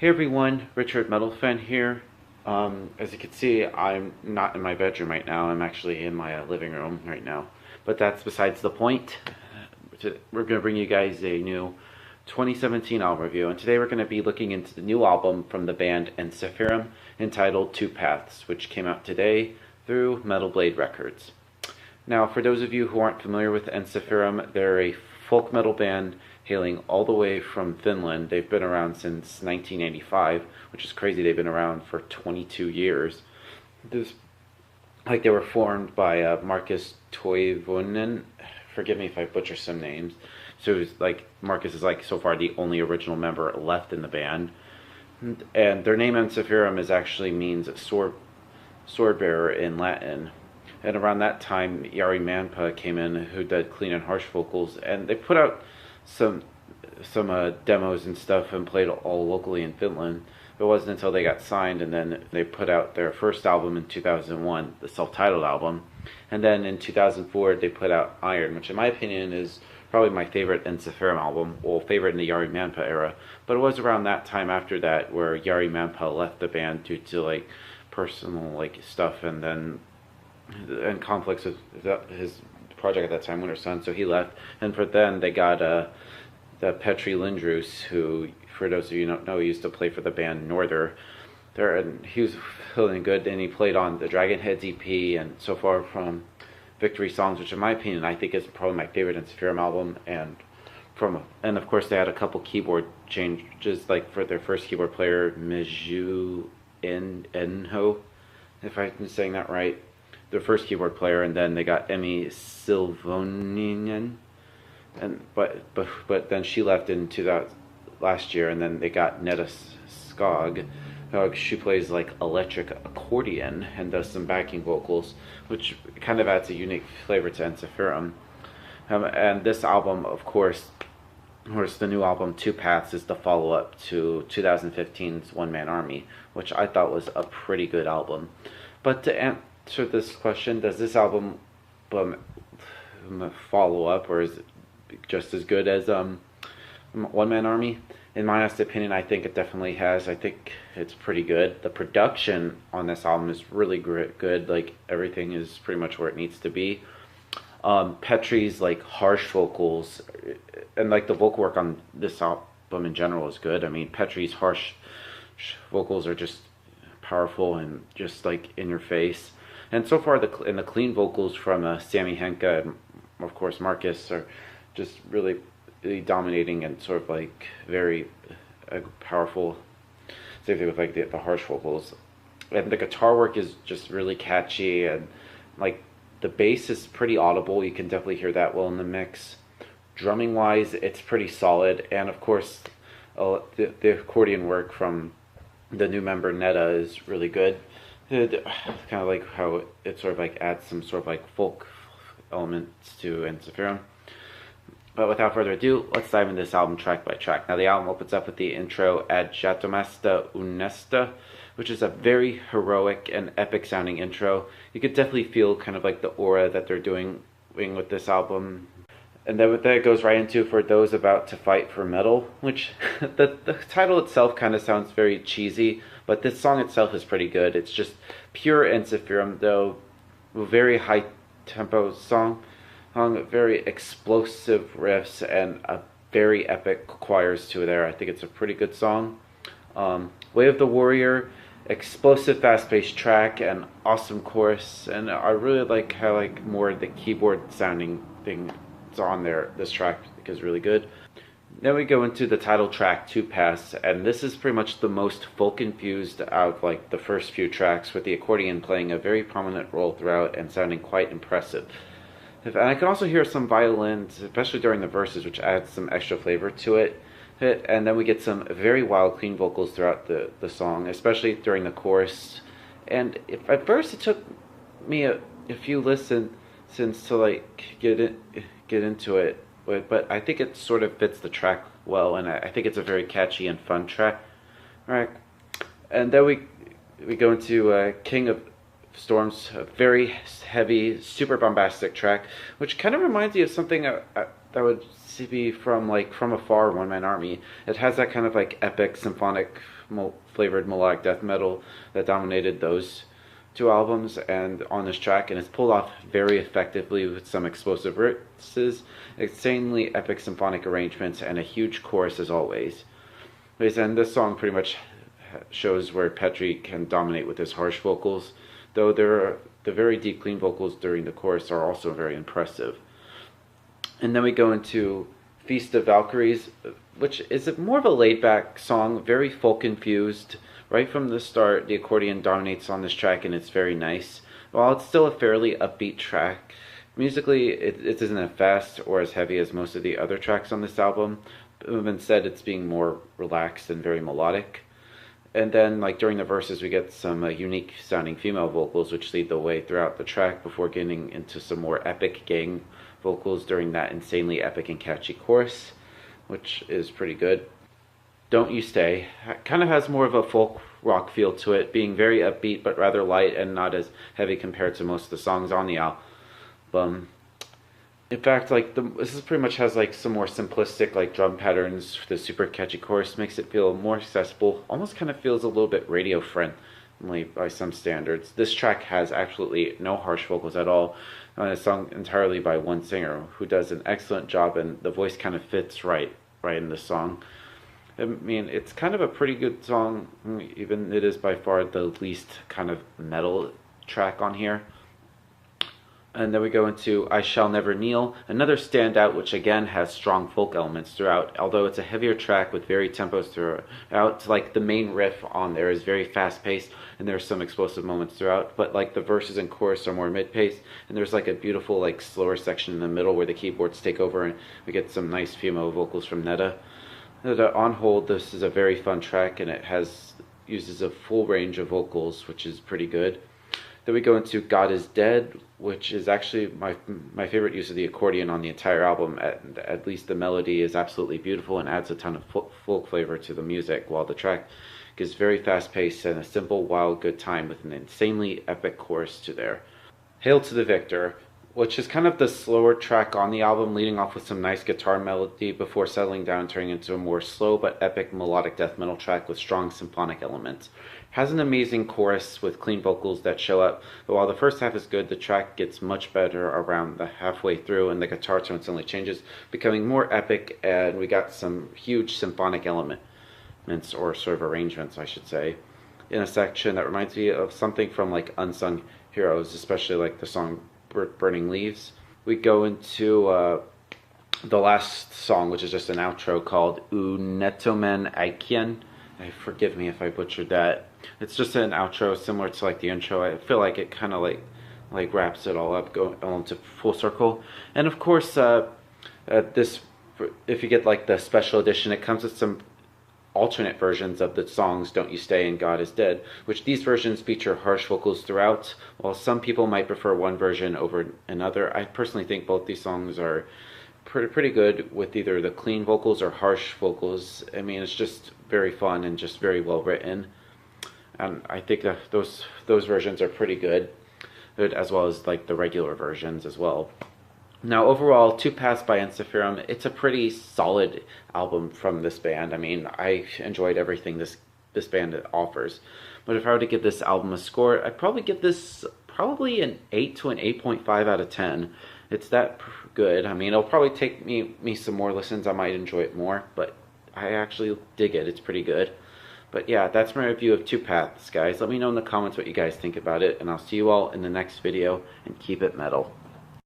Hey everyone, Richard Metalfan here. As you can see, I'm not in my bedroom right now. I'm actually in my living room right now. But that's besides the point. We're going to bring you guys a new 2017 album review. And today we're going to be looking into the new album from the band Ensiferum entitled Two Paths, which came out today through Metal Blade Records. Now, for those of you who aren't familiar with Ensiferum, they're a folk metal band hailing all the way from Finland. They've been around since 1985, which is crazy. They've been around for 22 years. They were formed by Marcus Toivonen. Forgive me if I butcher some names. So it was Marcus is so far the only original member left in the band. And their name Ensiferum means sword bearer in Latin. And around that time, Jari Manpa came in, who did clean and harsh vocals, and they put out some demos and stuff and played all locally in Finland. It wasn't until they got signed, and then they put out their first album in 2001, the self-titled album, and then in 2004 they put out Iron, which in my opinion is probably my favorite Ensiferum album, well, favorite in the Jari Manpa era. But it was around that time after that where Jari Manpa left the band due to personal stuff, and conflicts with his project at that time, Winter Sun, so he left. And for then they got the Petri Lindroos, who, for those of you who don't know, he used to play for the band Norther. And he was feeling good, and he played on the Dragonheads EP and so far from Victory Songs, which in my opinion I think is probably my favorite Ensiferum album. And of course they had a couple keyboard changes, for their first keyboard player, Miju Enho, if I'm saying that right, their first keyboard player, and then they got Emmy Silvonen, but then she left in last year, and then they got Netta Skog. She plays electric accordion and does some backing vocals, which kind of adds a unique flavor to Ensiferum. And this album, of course, the new album Two Paths is the follow-up to 2015's One Man Army, which I thought was a pretty good album. But to answer this question, does this album follow up, or is it just as good as One Man Army? In my honest opinion, I think it definitely has. I think it's pretty good. The production on this album is really good. Everything is pretty much where it needs to be. Petri's harsh vocals and the vocal work on this album in general is good. I mean, Petri's harsh vocals are just powerful and just in your face. And so far, the clean vocals from Sammy Henke and of course Marcus are just really dominating and sort of very powerful. Same thing with the harsh vocals, and the guitar work is just really catchy, and the bass is pretty audible. You can definitely hear that well in the mix. Drumming wise, it's pretty solid, and of course the accordion work from the new member Netta is really good. Kind of how it sort of adds some sort of folk elements to Ensiferum. But without further ado, let's dive into this album track by track. Now, the album opens up with the intro Ad Jatomasta Unesta, which is a very heroic and epic sounding intro. You could definitely feel kind of the aura that they're doing with this album. And then it goes right into For Those About to Fight for Metal, which the title itself kind of sounds very cheesy, but this song itself is pretty good. It's just pure Ensiferum, though, a very high tempo song. Very explosive riffs and a very epic choirs to there. I think it's a pretty good song. Way of the Warrior, explosive fast-paced track and awesome chorus, and I really like how more the keyboard sounding thing is on there. This track is really good. Then we go into the title track Two Paths, and this is pretty much the most folk infused out of the first few tracks, with the accordion playing a very prominent role throughout and sounding quite impressive. And I can also hear some violins, especially during the verses, which adds some extra flavor to it. And then we get some very wild, clean vocals throughout the song, especially during the chorus. And at first it took me a few listens to get into it, but I think it sort of fits the track well, and I think it's a very catchy and fun track. All right, and then we go into King of Storms, a very heavy, super bombastic track, which kind of reminds me of something I would to be from from afar one man army. It has that kind of like epic symphonic flavored melodic death metal that dominated those two albums and on this track, and it's pulled off very effectively with some explosive riffs, insanely epic symphonic arrangements, and a huge chorus as always. And this song pretty much shows where Petri can dominate with his harsh vocals, though the very deep clean vocals during the chorus are also very impressive. And then we go into Feast of Valkyries, which is more of a laid-back song, very folk-infused. Right from the start, the accordion dominates on this track, and it's very nice. While it's still a fairly upbeat track, musically it isn't as fast or as heavy as most of the other tracks on this album. Instead, it's being more relaxed and very melodic. And then, during the verses, we get some unique sounding female vocals, which lead the way throughout the track before getting into some more epic gang vocals during that insanely epic and catchy chorus, which is pretty good. Don't You Stay kind of has more of a folk rock feel to it, being very upbeat but rather light and not as heavy compared to most of the songs on the album. In fact, this pretty much has some more simplistic drum patterns. The super catchy chorus makes it feel more accessible, almost kind of feels a little bit radio friendly by some standards. This track has absolutely no harsh vocals at all, and it's sung entirely by one singer who does an excellent job, and the voice kind of fits right in the song. I mean, it's kind of a pretty good song, even it is by far the least kind of metal track on here. And then we go into I Shall Never Kneel, another standout which again has strong folk elements throughout, although it's a heavier track with varied tempos throughout. The main riff on there is very fast-paced, and there's some explosive moments throughout, but the verses and chorus are more mid-paced, and there's a beautiful slower section in the middle where the keyboards take over, and we get some nice female vocals from Netta. On hold, this is a very fun track, and it uses a full range of vocals, which is pretty good. Then we go into God Is Dead, which is actually my favorite use of the accordion on the entire album. At least the melody is absolutely beautiful and adds a ton of folk flavor to the music, while the track is very fast-paced and a simple, wild, good time with an insanely epic chorus to there. Hail to the Victor, which is kind of the slower track on the album, leading off with some nice guitar melody before settling down and turning into a more slow but epic melodic death metal track with strong symphonic elements. Has an amazing chorus with clean vocals that show up, but while the first half is good, the track gets much better around the halfway through, and the guitar tone suddenly changes, becoming more epic, and we got some huge symphonic elements, or sort of arrangements, I should say, in a section that reminds me of something from Unsung Heroes, especially the song Burning Leaves. We go into the last song, which is just an outro called Unetomen Aikien. Forgive me if I butchered that. It's just an outro similar to the intro. I feel like it kind of wraps it all up, going into full circle. And of course, this, if you get the special edition, it comes with some alternate versions of the songs Don't You Stay and God Is Dead, which these versions feature harsh vocals throughout. While some people might prefer one version over another, I personally think both these songs are pretty good with either the clean vocals or harsh vocals. I mean, it's just very fun and just very well written, and I think that those versions are pretty good, as well as the regular versions as well. Now, overall, Two Paths by Ensiferum, it's a pretty solid album from this band. I mean, I enjoyed everything this band offers. But if I were to give this album a score, I'd probably give this an 8 to an 8.5 out of 10. It's that good. I mean, it'll probably take me some more listens. I might enjoy it more, but I actually dig it. It's pretty good. But yeah, that's my review of Two Paths, guys. Let me know in the comments what you guys think about it, and I'll see you all in the next video, and keep it metal.